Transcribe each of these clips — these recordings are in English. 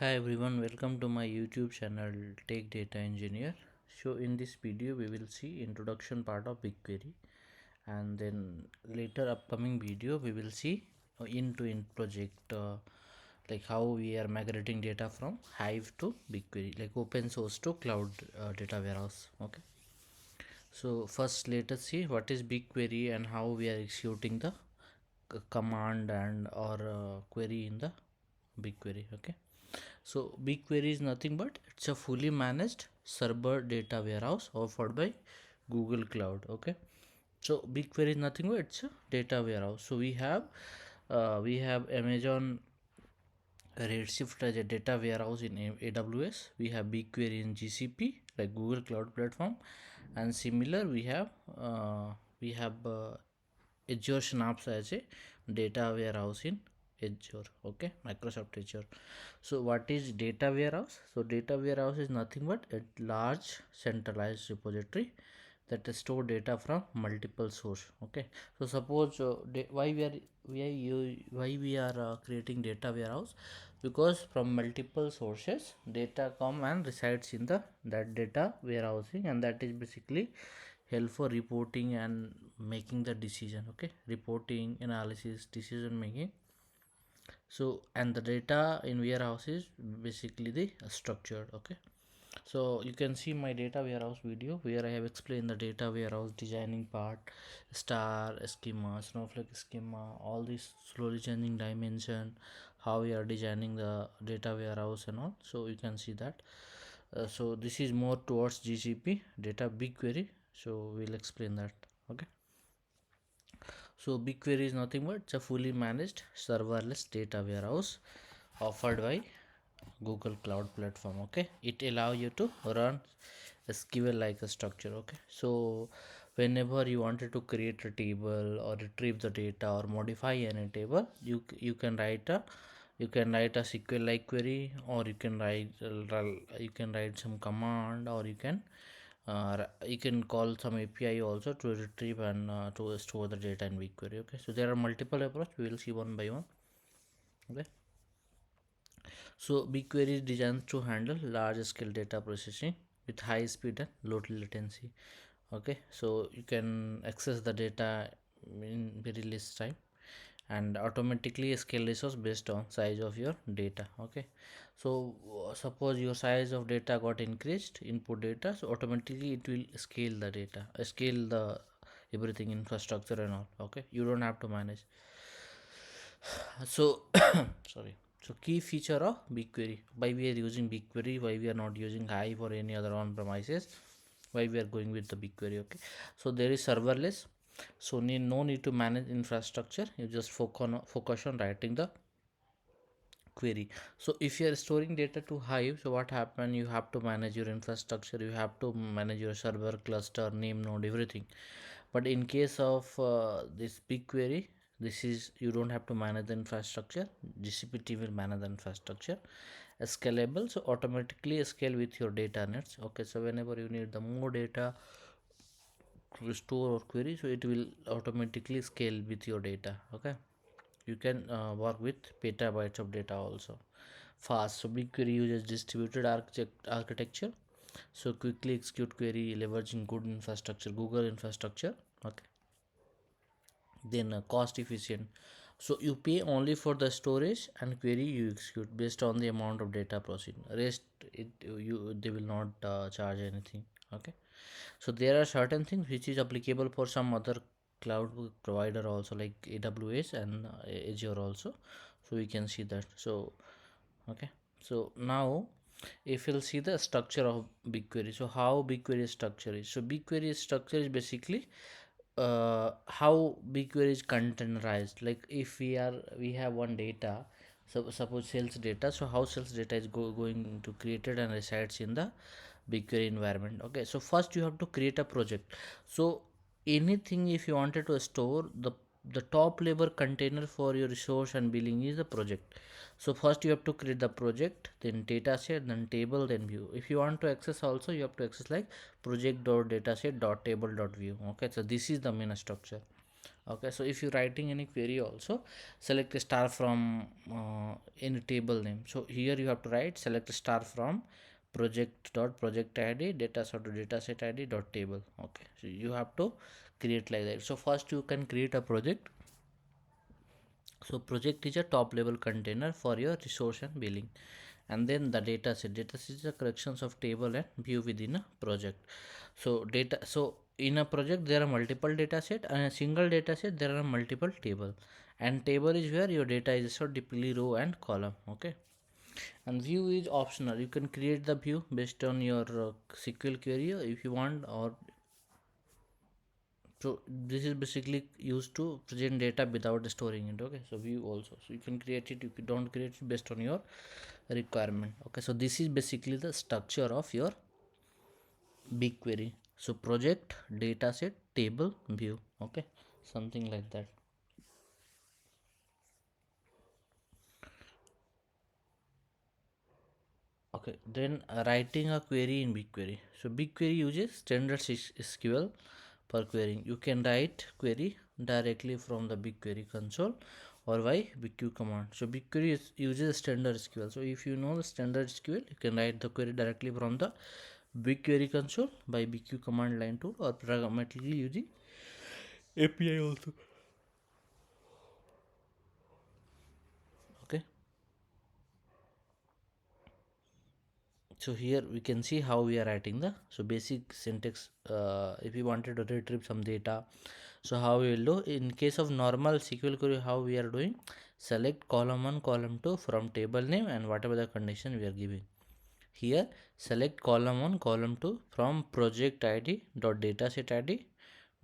Hi everyone, welcome to my YouTube channel Tech Data Engineer. So in this video we will see introduction part of BigQuery, and then later upcoming video we will see end-to-end project, like how we are migrating data from Hive to BigQuery, like open source to cloud data warehouse. Okay, so first let us see what is BigQuery and how we are executing the command and or query in the BigQuery. Okay, so BigQuery is nothing but it's a fully managed server data warehouse offered by Google Cloud. Okay, so BigQuery is nothing but it's a data warehouse. So we have Amazon Redshift as a data warehouse in AWS. We have BigQuery in GCP, like Google Cloud Platform, and similar we have Azure Synapse as a data warehouse in Azure. Okay, Microsoft Azure. So what is data warehouse? So data warehouse is nothing but a large centralized repository that store data from multiple source. Okay, so suppose why we are creating data warehouse, because from multiple sources data come and resides in the that data warehousing, and that is basically help for reporting and making the decision. Okay, reporting, analysis, decision making. So and the data in warehouse is basically the structured. Okay, so you can see my data warehouse video where I have explained the data warehouse designing part, star schema, snowflake schema, all these slowly changing dimension, how we are designing the data warehouse and all. So you can see that. So this is more towards GCP data BigQuery, so we'll explain that. Okay, so BigQuery is nothing but it's a fully managed serverless data warehouse offered by Google Cloud Platform. Okay, it allow you to run SQL like a structure. Okay, so whenever you wanted to create a table or retrieve the data or modify any table, you can write a SQL like query, or you can write some command, or you can call some API also to retrieve and to store the data in BigQuery. Okay, so there are multiple approach. We will see one by one. Okay, so BigQuery is designed to handle large scale data processing with high speed and low latency. Okay, so you can access the data in very less time and automatically scale resource based on size of your data. Okay, so suppose your size of data got increased, input data, so automatically it will scale the data, scale the everything, infrastructure and all. Okay, you don't have to manage. So sorry, so key feature of BigQuery, why we are using BigQuery, why we are not using Hive or any other on premises, why we are going with the BigQuery. Okay, so there is serverless, so no need to manage infrastructure. You just focus on writing the query. So if you are storing data to Hive, so what happen, you have to manage your infrastructure, you have to manage your server cluster, name node, everything. But in case of this BigQuery, this is, you don't have to manage the infrastructure. GCP will manage the infrastructure. Scalable, so automatically scale with your data nets. Okay, so whenever you need the more data to store or query, so it will automatically scale with your data. Okay, you can work with petabytes of data also. Fast, so BigQuery uses distributed architecture, so quickly execute query leveraging good infrastructure, Google infrastructure. Okay, then cost efficient, so you pay only for the storage and query you execute based on the amount of data processed. Rest, it you they will not charge anything. Okay, so there are certain things which is applicable for some other cloud provider also, like AWS and Azure also. So we can see that. So okay, so now if you'll see the structure of BigQuery, so how BigQuery structure is, so BigQuery structure is basically how BigQuery is containerized. Like if we have one data, so suppose sales data, so how sales data is going to created and resides in the BigQuery environment. Okay, so first you have to create a project. So anything, if you wanted to store the top level container for your resource and billing is the project. So first you have to create the project, then data set, then table, then view. If you want to access also, you have to access like project dot dataset dot table dot view. Okay, so this is the main structure. Okay, so if you're writing any query also, select a star from any table name. So here you have to write select a star from project dot project id data sort of data set id dot table. Okay, so you have to create like that. So first you can create a project. So project is a top level container for your resource and billing, and then the data set. Data set is a collections of table and view within a project. So data, so in a project there are multiple data set, and a single data set there are multiple table, and table is where your data is stored, typically row and column. Okay, and view is optional. You can create the view based on your SQL query if you want, or so this is basically used to present data without storing it. Okay, so view also, so you can create it, you don't create it based on your requirement. Okay, so this is basically the structure of your BigQuery. So project, dataset, table, view. Okay, something like that. Okay, then writing a query in BigQuery. So BigQuery uses standard SQL for querying. You can write query directly from the BigQuery console or by BigQ command. So BigQuery uses standard SQL. So if you know the standard SQL, you can write the query directly from the BigQuery console by BigQ command line tool or programmatically using API also. Okay, so here we can see how we are writing the basic syntax. If we wanted to retrieve some data, so how we will do in case of normal SQL query, how we are doing, select column 1 column 2 from table name and whatever the condition we are giving. Here select column 1 column 2 from project id dot dataset id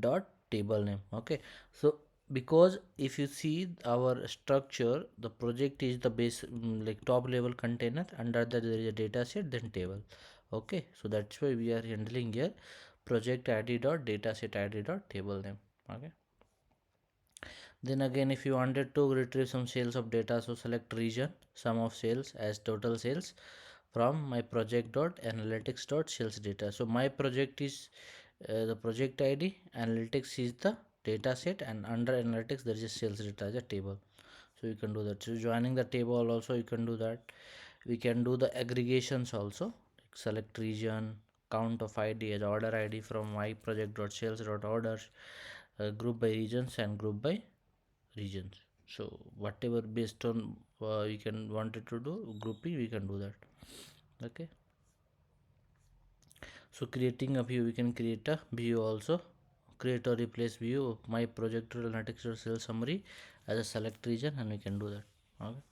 dot table name. Okay, so because if you see our structure, the project is the base, like top level container, under that there is a data set then table. Okay, so that's why we are handling here project id dot dataset id dot table name. Okay, then again if you wanted to retrieve some sales of data, so select region sum of sales as total sales from my project dot analytics dot sales data. So my project is the project id, analytics is the data set, and under analytics there is a sales data as a table. So you can do that. So joining the table also you can do that. We can do the aggregations also, like select region count of id as order id from my project dot sales dot orders, group by regions and group by regions. So whatever based on we can wanted to do grouping, we can do that. Okay, so creating a view, we can create a view also, create or replace view of my project analytics or sales summary as a select region, and we can do that. Okay,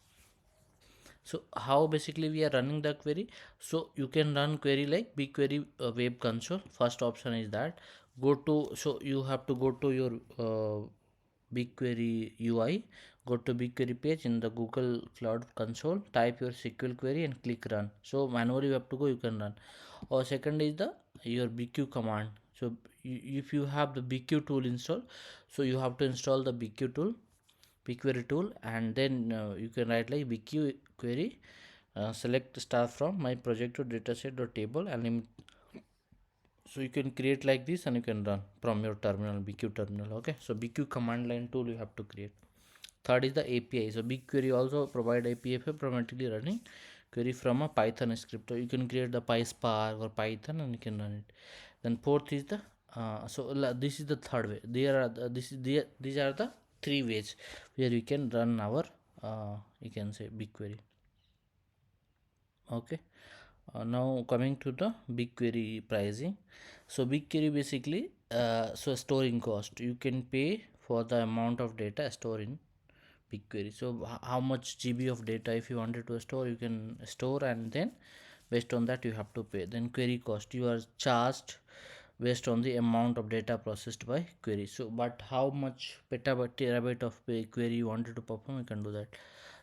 so how basically we are running the query. So you can run query like BigQuery web console. First option is that go to, so you have to go to your BigQuery UI, go to BigQuery page in the Google Cloud Console, type your SQL query and click run. So manually you have to go, you can run. Or second is the your BQ command. So if you have the BQ tool installed, so you have to install the BQ tool, BigQuery tool, and then you can write like BQ query. Select star from my project to dataset or table and so you can create like this and you can run from your terminal, BQ terminal. Okay, so BQ command line tool you have to create. Third is the API. So BigQuery also provide API for automatically running query from a Python script. So you can create the PySpark or Python and you can run it. Then fourth is the this is the third way. There are these are the three ways where you can run our you can say BigQuery. Okay, now coming to the BigQuery pricing. So BigQuery basically so storing cost, you can pay for the amount of data stored in BigQuery. So how much GB of data if you wanted to store, you can store, and then based on that you have to pay. Then query cost, you are charged based on the amount of data processed by query. So but how much petabyte terabyte of query you wanted to perform, you can do that.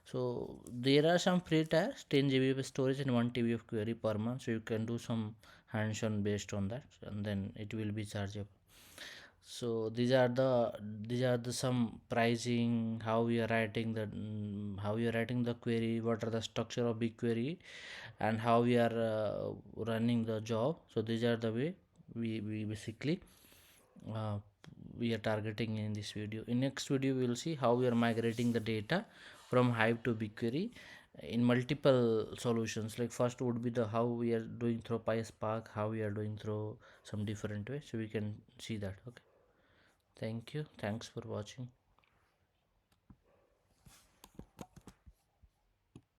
So there are some free tiers, 10 GB of storage and 1 TB of query per month, so you can do some hands-on based on that, and then it will be chargeable. So these are the some pricing, how we are writing the how we are writing the query, what are the structure of BigQuery, and how we are running the job. So these are the way we basically uh, we are targeting in this video. In next video we will see how we are migrating the data from Hive to BigQuery in multiple solutions. Like first would be the how we are doing through PySpark, how we are doing through some different ways, so we can see that. Okay, thank you, thanks for watching.